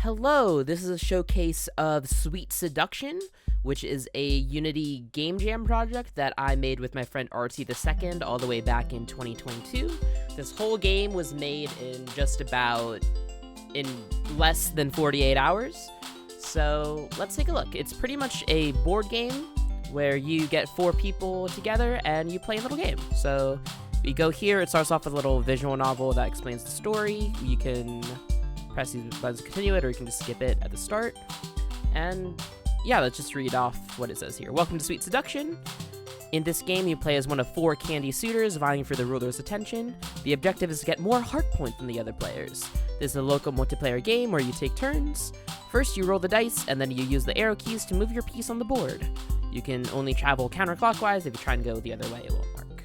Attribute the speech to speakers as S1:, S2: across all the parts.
S1: Hello, this is a showcase of Sweet Seduction, which is a Unity game jam project that I made with my friend Artsy II all the way back in 2022. This whole game was made in less than 48 hours. So let's take a look. It's pretty much a board game where you get 4 people together and you play a little game. So you go here, it starts off with a little visual novel that explains the story. You can press these buttons to continue it, or you can just skip it at the start. And yeah, let's just read off what it says here. Welcome to Sweet Seduction. In this game, you play as one of 4 candy suitors vying for the ruler's attention. The objective is to get more heart points than the other players. This is a local multiplayer game where you take turns. First, you roll the dice, and then you use the arrow keys to move your piece on the board. You can only travel counterclockwise. If you try and go the other way, it won't work.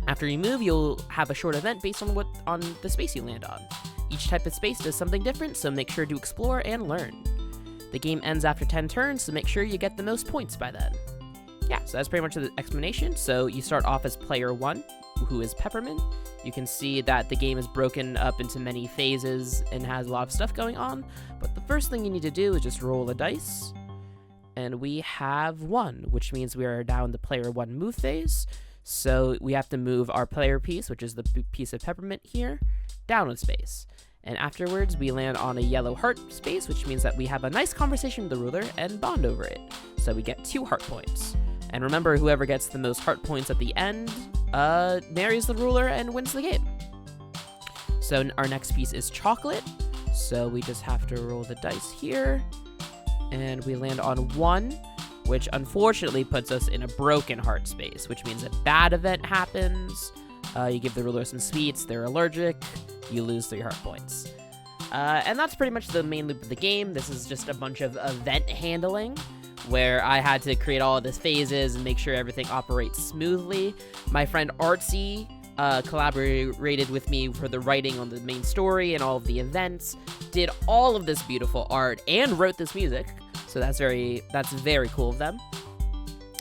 S1: After you move, you'll have a short event based on the space you land on. Each type of space does something different, so make sure to explore and learn. The game ends after 10 turns, so make sure you get the most points by then. Yeah, so that's pretty much the explanation. So you start off as player 1, who is Peppermint. You can see that the game is broken up into many phases and has a lot of stuff going on. But the first thing you need to do is just roll a dice. And we have 1, which means we are now in the player 1 move phase. So we have to move our player piece, which is the piece of Peppermint here, down a space. And afterwards, we land on a yellow heart space, which means that we have a nice conversation with the ruler and bond over it. So we get 2 heart points. And remember, whoever gets the most heart points at the end marries the ruler and wins the game. So our next piece is chocolate. So we just have to roll the dice here. And we land on 1, which unfortunately puts us in a broken heart space, which means a bad event happens. You give the ruler some sweets, they're allergic, you lose 3 heart points. And that's pretty much the main loop of the game. This is just a bunch of event handling, where I had to create all of the phases and make sure everything operates smoothly. My friend Artsy collaborated with me for the writing on the main story and all of the events, did all of this beautiful art, and wrote this music. So that's very cool of them.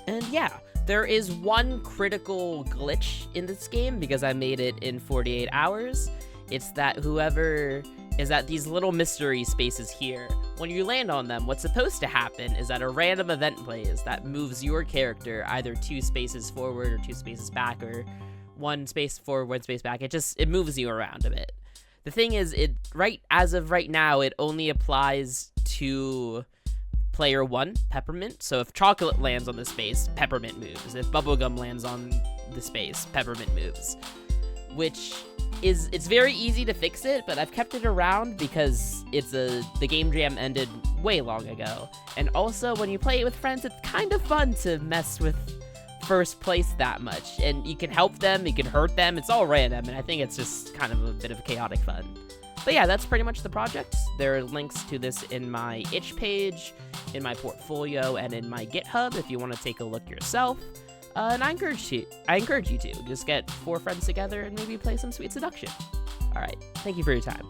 S1: And yeah, there is one critical glitch in this game because I made it in 48 hours. It's that whoever is at these little mystery spaces here, when you land on them, what's supposed to happen is that a random event plays that moves your character either 2 spaces forward or 2 spaces back, or 1 space forward, 1 space back. It moves you around a bit. The thing is, as of right now, it only applies to player 1, Peppermint. So if chocolate lands on the space, Peppermint moves. If bubblegum lands on the space, Peppermint moves. It's very easy to fix it, but I've kept it around because the game jam ended way long ago. And also, when you play it with friends, it's kind of fun to mess with first place that much. And you can help them, you can hurt them, it's all random, and I think it's just kind of a bit of chaotic fun. But yeah, that's pretty much the project. There are links to this in my itch page, in my portfolio, and in my GitHub if you want to take a look yourself. And I encourage you to just get 4 friends together and maybe play some Sweet Seduction. All right, thank you for your time.